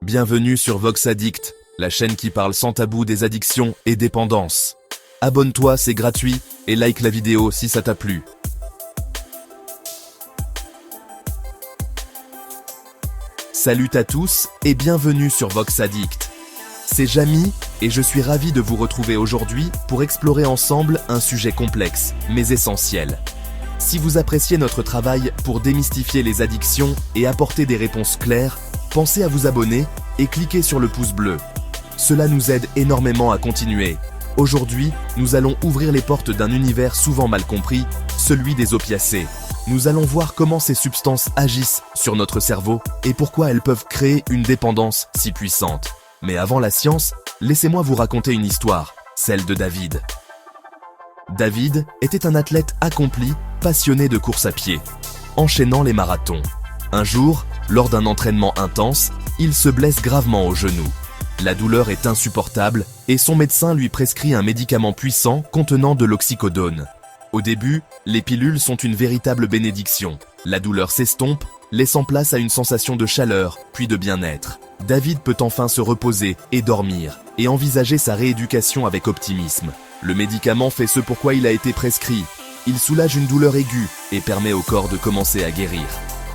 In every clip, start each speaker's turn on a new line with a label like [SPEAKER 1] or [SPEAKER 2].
[SPEAKER 1] Bienvenue sur Vox Addict, la chaîne qui parle sans tabou des addictions et dépendances. Abonne-toi, c'est gratuit, et like la vidéo si ça t'a plu. Salut à tous et bienvenue sur Vox Addict. C'est Jamy et je suis ravi de vous retrouver aujourd'hui pour explorer ensemble un sujet complexe mais essentiel. Si vous appréciez notre travail pour démystifier les addictions et apporter des réponses claires, pensez à vous abonner et cliquez sur le pouce bleu. Cela nous aide énormément à continuer. Aujourd'hui, nous allons ouvrir les portes d'un univers souvent mal compris, celui des opiacés. Nous allons voir comment ces substances agissent sur notre cerveau et pourquoi elles peuvent créer une dépendance si puissante. Mais avant la science, laissez-moi vous raconter une histoire, celle de David. David était un athlète accompli, passionné de course à pied, enchaînant les marathons. Un jour, lors d'un entraînement intense, il se blesse gravement au genou. La douleur est insupportable et son médecin lui prescrit un médicament puissant contenant de l'oxycodone. Au début, les pilules sont une véritable bénédiction. La douleur s'estompe, laissant place à une sensation de chaleur, puis de bien-être. David peut enfin se reposer et dormir, et envisager sa rééducation avec optimisme. Le médicament fait ce pourquoi il a été prescrit. Il soulage une douleur aiguë et permet au corps de commencer à guérir.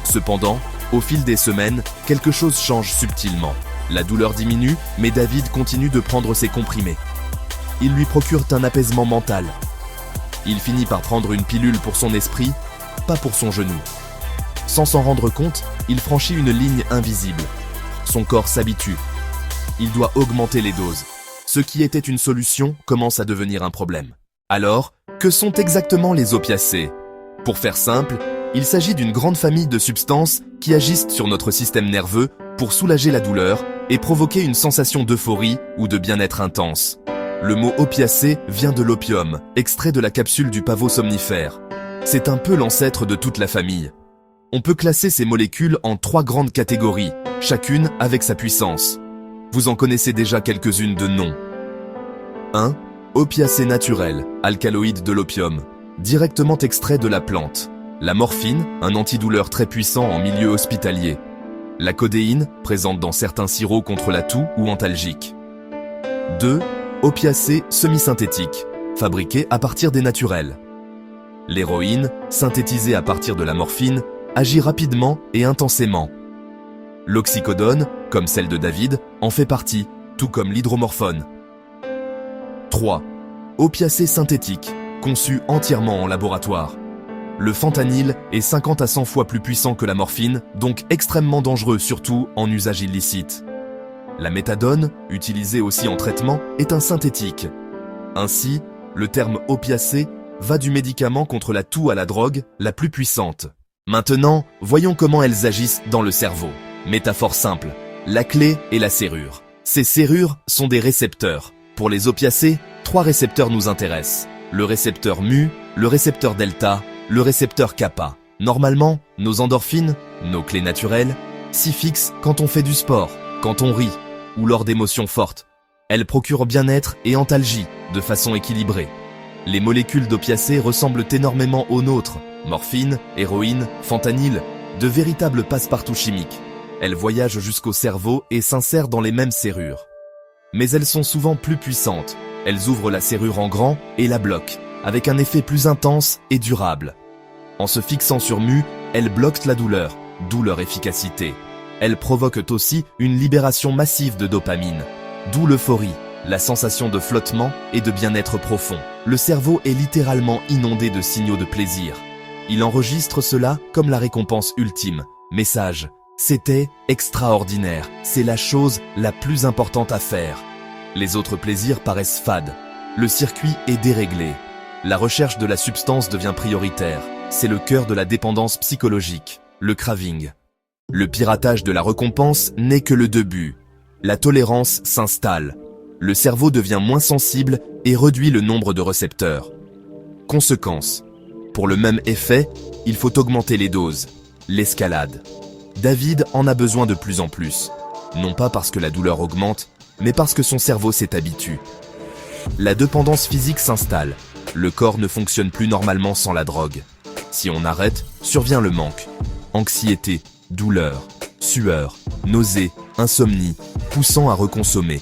[SPEAKER 1] Cependant, au fil des semaines, quelque chose change subtilement. La douleur diminue, mais David continue de prendre ses comprimés. Ils lui procurent un apaisement mental. Il finit par prendre une pilule pour son esprit, pas pour son genou. Sans s'en rendre compte, il franchit une ligne invisible. Son corps s'habitue. Il doit augmenter les doses. Ce qui était une solution commence à devenir un problème. Alors, que sont exactement les opiacés? Pour faire simple, il s'agit d'une grande famille de substances qui agissent sur notre système nerveux pour soulager la douleur et provoquer une sensation d'euphorie ou de bien-être intense. Le mot opiacé vient de l'opium, extrait de la capsule du pavot somnifère. C'est un peu l'ancêtre de toute la famille. On peut classer ces molécules en 3 grandes catégories, chacune avec sa puissance. Vous en connaissez déjà quelques-unes de nom. 1. Opiacé naturel, alcaloïde de l'opium, directement extrait de la plante. La morphine, un antidouleur très puissant en milieu hospitalier. La codéine, présente dans certains sirops contre la toux ou antalgiques. 2. Opiacé semi-synthétique, fabriqué à partir des naturels. L'héroïne, synthétisée à partir de la morphine, agit rapidement et intensément. L'oxycodone, comme celle de David, en fait partie, tout comme l'hydromorphone. 3. Opiacé synthétique, conçu entièrement en laboratoire. Le fentanyl est 50 à 100 fois plus puissant que la morphine, donc extrêmement dangereux, surtout en usage illicite. La méthadone, utilisée aussi en traitement, est un synthétique. Ainsi, le terme opiacé va du médicament contre la toux à la drogue la plus puissante. Maintenant, voyons comment elles agissent dans le cerveau. Métaphore simple, la clé est la serrure. Ces serrures sont des récepteurs. Pour les opiacés, 3 récepteurs nous intéressent. Le récepteur mu, le récepteur delta, le récepteur kappa. Normalement, nos endorphines, nos clés naturelles, s'y fixent quand on fait du sport, quand on rit, ou lors d'émotions fortes. Elles procurent bien-être et antalgie, de façon équilibrée. Les molécules d'opiacés ressemblent énormément aux nôtres. Morphine, héroïne, fentanyl, de véritables passe-partout chimiques. Elles voyagent jusqu'au cerveau et s'insèrent dans les mêmes serrures. Mais elles sont souvent plus puissantes. Elles ouvrent la serrure en grand et la bloquent, avec un effet plus intense et durable. En se fixant sur mu, elles bloquent la douleur, d'où leur efficacité. Elles provoquent aussi une libération massive de dopamine, d'où l'euphorie, la sensation de flottement et de bien-être profond. Le cerveau est littéralement inondé de signaux de plaisir. Il enregistre cela comme la récompense ultime. Message: c'était extraordinaire, c'est la chose la plus importante à faire. Les autres plaisirs paraissent fades. Le circuit est déréglé. La recherche de la substance devient prioritaire. C'est le cœur de la dépendance psychologique, le craving. Le piratage de la récompense n'est que le début. La tolérance s'installe. Le cerveau devient moins sensible et réduit le nombre de récepteurs. Conséquence: pour le même effet, il faut augmenter les doses. L'escalade. David en a besoin de plus en plus. Non pas parce que la douleur augmente, mais parce que son cerveau s'y habitue. La dépendance physique s'installe. Le corps ne fonctionne plus normalement sans la drogue. Si on arrête, survient le manque. Anxiété, douleur, sueur, nausées, insomnie, poussant à reconsommer.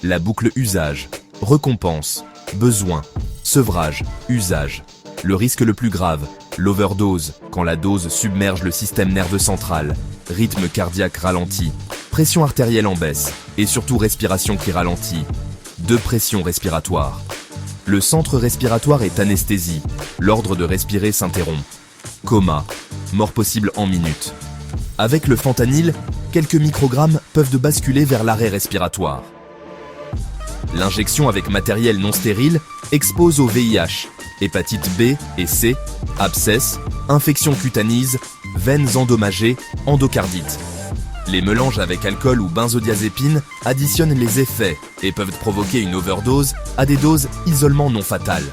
[SPEAKER 1] La boucle usage, récompense, besoin, sevrage, usage. Le risque le plus grave, l'overdose, quand la dose submerge le système nerveux central, rythme cardiaque ralenti, pression artérielle en baisse, et surtout respiration qui ralentit. 2. Pression respiratoire. Le centre respiratoire est anesthésie, l'ordre de respirer s'interrompt. Coma, mort possible en minutes. Avec le fentanyl, quelques microgrammes peuvent basculer vers l'arrêt respiratoire. L'injection avec matériel non stérile expose au VIH, hépatite B et C, abscesses, infections cutanées, veines endommagées, endocardite. Les mélanges avec alcool ou benzodiazépine additionnent les effets et peuvent provoquer une overdose à des doses isolement non fatales.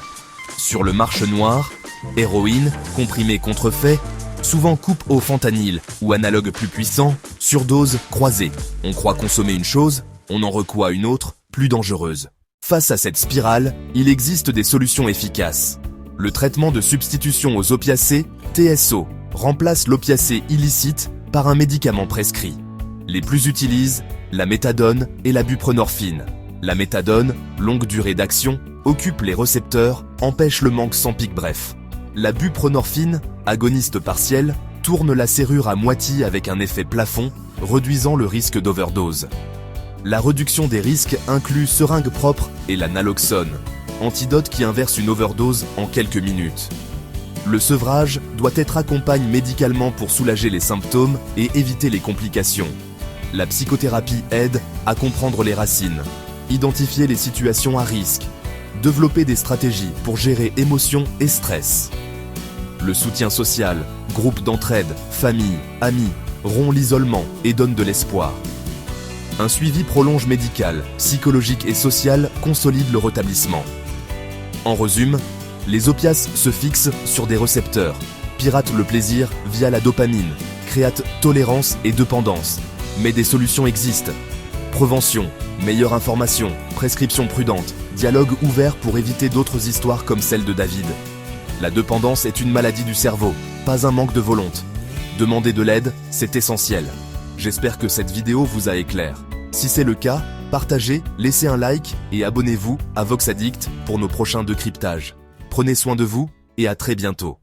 [SPEAKER 1] Sur le marché noir, héroïne, comprimés contrefaits, souvent coupe au fentanyl ou analogue plus puissant, surdose croisée. On croit consommer une chose, on en recoit une autre, plus dangereuse. Face à cette spirale, il existe des solutions efficaces. Le traitement de substitution aux opiacés, TSO, remplace l'opiacé illicite par un médicament prescrit. Les plus utilisent la méthadone et la buprenorphine. La méthadone, longue durée d'action, occupe les récepteurs, empêche le manque sans pic bref. La buprenorphine, agoniste partiel, tourne la serrure à moitié avec un effet plafond, réduisant le risque d'overdose. La réduction des risques inclut seringue propre et la naloxone, antidote qui inverse une overdose en quelques minutes. Le sevrage doit être accompagné médicalement pour soulager les symptômes et éviter les complications. La psychothérapie aide à comprendre les racines, identifier les situations à risque, développer des stratégies pour gérer émotions et stress. Le soutien social, groupe d'entraide, famille, amis, rompt l'isolement et donne de l'espoir. Un suivi prolonge médical, psychologique et social consolide le rétablissement. En résumé, les opiacés se fixent sur des récepteurs, piratent le plaisir via la dopamine, créent tolérance et dépendance. Mais des solutions existent. Prévention, meilleure information, prescription prudente, dialogue ouvert pour éviter d'autres histoires comme celle de David. La dépendance est une maladie du cerveau, pas un manque de volonté. Demander de l'aide, c'est essentiel. J'espère que cette vidéo vous a éclairé. Si c'est le cas, partagez, laissez un like et abonnez-vous à Vox Addict pour nos prochains décryptages. Prenez soin de vous et à très bientôt.